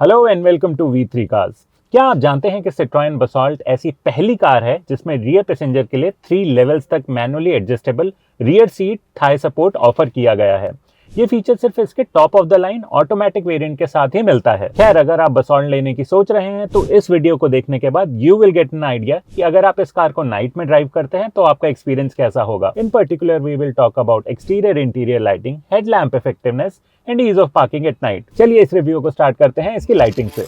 Hello and welcome to V3 cars. क्या आप जानते हैं कि सिट्रोएन बसॉल्ट ऐसी पहली कार है जिसमें रियर पैसेंजर के लिए 3 लेवल्स तक manually adjustable rear seat Thai support offer किया गया है। ये फीचर सिर्फ इसके top of the line automatic variant के साथ ही मिलता है। खैर, अगर आप बसॉल्ट लेने की सोच रहे हैं तो इस वीडियो को देखने के बाद you will get an idea कि अगर आप इस कार को नाइट में ड्राइव करते हैं तो आपका एक्सपीरियंस कैसा होगा। In particular we will talk about exterior interior lighting, headlamp effectiveness and ease of parking at night. चलिए इस रिव्यू को स्टार्ट करते हैं इसकी लाइटिंग से।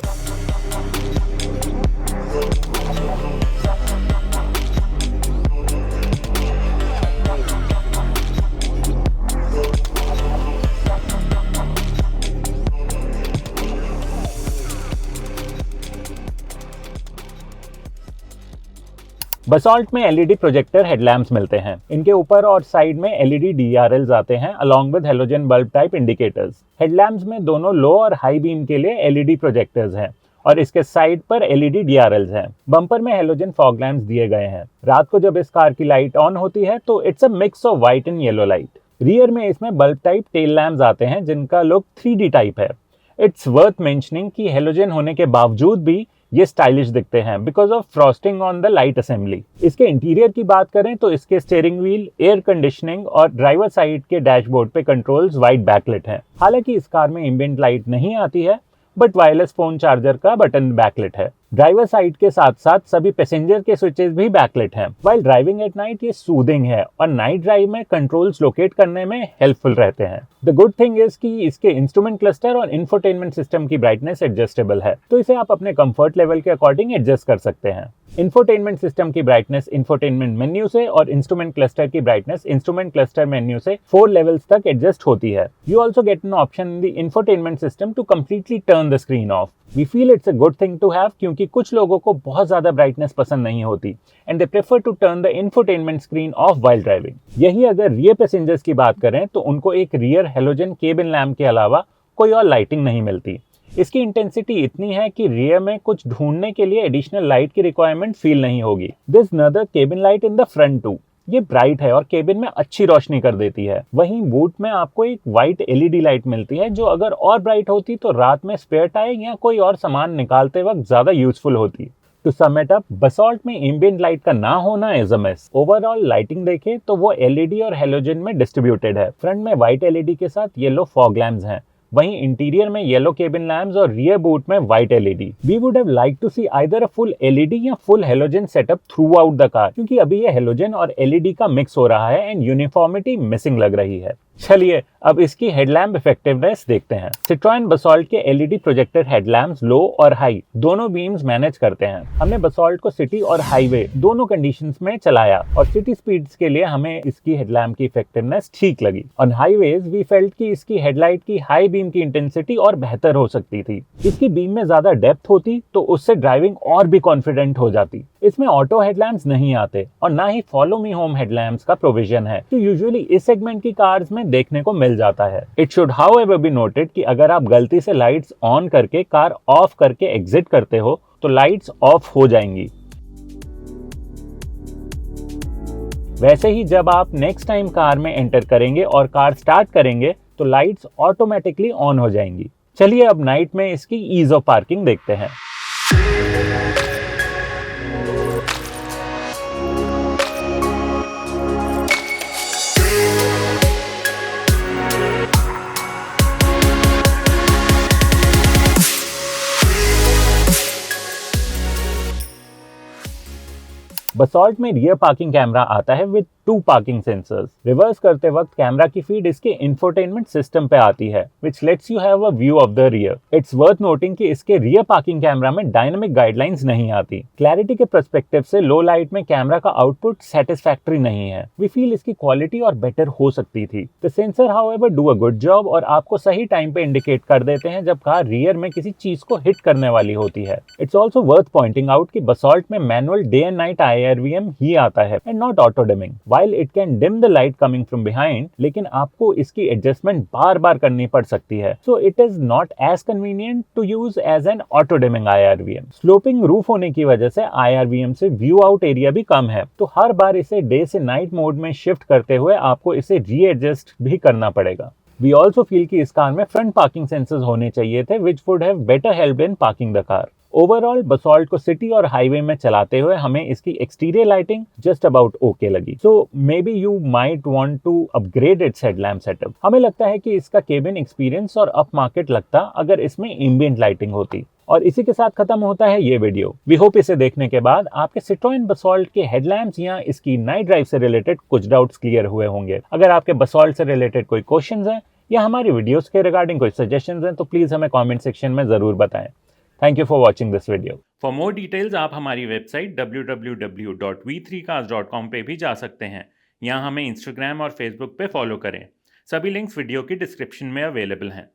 बसॉल्ट में एलईडी प्रोजेक्टर हेडलैम्प्स मिलते हैं। इनके ऊपर और साइड में एलईडी डीआरएल्स आते हैं along with halogen bulb type indicators. Headlamps में दोनों लो और हाई बीम के लिए एलईडी प्रोजेक्टर्स हैं और इसके साइड पर एलईडी डीआरएल्स हैं। बम्पर में हेलोजन फॉग लैंप्स दिए गए हैं। रात को जब इस कार की लाइट ऑन होती है तो it's a mix of white and yellow light. Rear में इसमें बल्ब टाइप टेल लैम्प्स आते हैं जिनका लुक 3D टाइप है। इट्स वर्थ मेंशनिंग कि हेलोजन होने के बावजूद भी ये स्टाइलिश दिखते हैं because of frosting on the light assembly. इसके इंटीरियर की बात करें तो इसके स्टीयरिंग व्हील, एयर कंडीशनिंग और ड्राइवर साइड के डैशबोर्ड पे कंट्रोल्स वाइट बैकलिट हैं। हालांकि इस कार में एम्बिएंट लाइट नहीं आती है बट वायरलेस फोन चार्जर का बटन बैकलिट है। ड्राइवर साइड के साथ साथ सभी पैसेंजर के स्विचेस भी बैकलिट हैं। वाइल ड्राइविंग एट नाइट ये सूदिंग है और नाइट ड्राइव में कंट्रोल्स लोकेट करने में हेल्पफुल रहते हैं। द गुड थिंग इज कि इसके इंस्ट्रूमेंट क्लस्टर और इंफोटेनमेंट सिस्टम की ब्राइटनेस एडजस्टेबल है, तो इसे आप अपने कंफर्ट लेवल के अकॉर्डिंग एडजस्ट कर सकते हैं। इंफोटेनमेंट सिस्टम की ब्राइटनेस इंफोटेनमेंट मेन्यू से और इंस्ट्रूमेंट क्लस्टर की ब्राइटनेस इंस्ट्रूमेंट क्लस्टर मेन्यू से 4 लेवल्स तक एडजस्ट होती है। You also get an option in the infotainment system to completely turn the screen off. We feel it's a good thing to have क्योंकि कुछ लोगों को बहुत ज्यादा ब्राइटनेस पसंद नहीं होती and they prefer to turn the infotainment screen off while driving. यही अगर रियर पैसेंजर्स की बात करें तो उनको एक रियर हेलोजन केबिन लैम्प के अलावा कोई और लाइटिंग नहीं मिलती। इसकी इंटेंसिटी इतनी है कि रियर में कुछ ढूंढने के लिए एडिशनल लाइट की रिक्वायरमेंट फील नहीं होगी। This another cabin light in the front too. ये ब्राइट है और केबिन में अच्छी रोशनी कर देती है। वहीं बूट में आपको एक वाइट एलईडी लाइट मिलती है जो अगर और ब्राइट होती तो रात में स्पेयर टायर या कोई और सामान निकालते वक्त ज्यादा यूजफुल होती। टू सम इट अप, बसॉल्ट में एम्बिएंट लाइट का ना होना is a miss. Overall lighting देखें तो वो एलईडी और हेलोजन में डिस्ट्रीब्यूटेड है। फ्रंट में व्हाइट एलईडी के साथ येलो फॉग लैम्प्स हैं। वहीं इंटीरियर में येलो केबिन लैम्प्स और रियर बूट में white LED. We would have like to see either a full LED या full halogen setup throughout the car, क्योंकि अभी ये हेलोजन और एलईडी का मिक्स हो रहा है एंड यूनिफॉर्मिटी मिसिंग लग रही है। चलिए अब इसकी हेडलैम्प इफेक्टिवनेस देखते हैं। सिट्रोएन बसॉल्ट के एलईडी प्रोजेक्टर हेडलैम्प्स लो और हाई दोनों बीम्स मैनेज करते हैं। हमने बसॉल्ट को सिटी और हाईवे दोनों कंडीशंस में चलाया और सिटी स्पीड्स के लिए हमें इसकी हेडलैम्प की इफेक्टिवनेस ठीक लगी। ऑन हाईवेज वी फेल्ट कि इसकी हेडलाइट की हाई बीम की इंटेंसिटी और बेहतर हो सकती थी। इसकी बीम में ज्यादा डेप्थ होती तो उससे ड्राइविंग और भी कॉन्फिडेंट हो जाती। इसमें ऑटो हेडलैम्प्स नहीं आते और ना ही फॉलो मी होम हेडलैम्प्स का प्रोविजन है, तो यूजुअली इस सेगमेंट की कार्स में देखने को मिल जाता है। It should however be noted कि अगर आप गलती से लाइट्स ऑन करके कार ऑफ करके एग्जिट करते हो तो लाइट्स ऑफ हो जाएंगी। वैसे ही जब आप नेक्स्ट टाइम कार में एंटर करेंगे और कार स्टार्ट करेंगे तो लाइट्स ऑटोमेटिकली ऑन हो जाएंगी। चलिए अब नाइट में इसकी ईज ऑफ पार्किंग देखते हैं। बसॉल्ट में रियर पार्किंग कैमरा आता है विद 2 पार्किंग सेंसर्स। रिवर्स करते वक्त कैमरा की फीड इसके इंफोटेनमेंट सिस्टम पे आती है which lets you have a view of the rear. Its worth noting कि इसके रियर पार्किंग कैमरा में डायनामिक गाइडलाइंस नहीं आती। क्लैरिटी के पर्सपेक्टिव से लो लाइट में कैमरा का आउटपुट सेटिस्फैक्टरी नहीं है। वी फील इसकी क्वालिटी और बेटर हो सकती थी। The sensor however do a good job और आपको सही टाइम पे इंडिकेट कर देते हैं जब कार रियर में किसी चीज को हिट करने वाली होती है। It's also worth pointing out कि बसॉल्ट में manual day and night IRVM ही आता है and not auto dimming. While it can dim the light coming from behind, लेकिन आपको इसकी एडजस्टमेंट बार बार करनी पड़ सकती है। So it is not as convenient to use as an auto dimming IRVM. Sloping roof होने की वजह से IRVM से व्यू आउट एरिया भी कम है, तो हर बार इसे डे से नाइट मोड में शिफ्ट करते हुए आपको इसे रीएडजस्ट भी करना पड़ेगा। वी ऑल्सो फील कि इस कार में फ्रंट पार्किंग सेंसर्स होने चाहिए थे which would have better help in parking the car. Overall Basalt को सिटी और हाईवे में चलाते हुए हमें इसकी exterior lighting just about okay लगी। So maybe you might want to upgrade its headlamp setup. हमें लगता है कि इसका केबिन एक्सपीरियंस और अप मार्केट लगता अगर इसमें एम्बिएंट लाइटिंग होती। और इसी के साथ खत्म होता है ये वीडियो। वी होप इसे देखने के बाद आपके सिट्रोएन बसॉल्ट के हेडलैम्प्स या इसकी नाइट ड्राइव से रिलेटेड कुछ डाउट्स क्लियर हुए होंगे। अगर आपके बसॉल्ट से रिलेटेड कोई क्वेश्चंस हैं या हमारी वीडियोस के रिगार्डिंग कोई सजेशंस हैं तो प्लीज हमें कमेंट सेक्शन में जरूर बताएं। Thank you for watching this video. For more details आप हमारी वेबसाइट www.v3cars.com पे भी जा सकते हैं। यहाँ हमें इंस्टाग्राम और फेसबुक पे फॉलो करें। सभी लिंक्स वीडियो की डिस्क्रिप्शन में अवेलेबल हैं।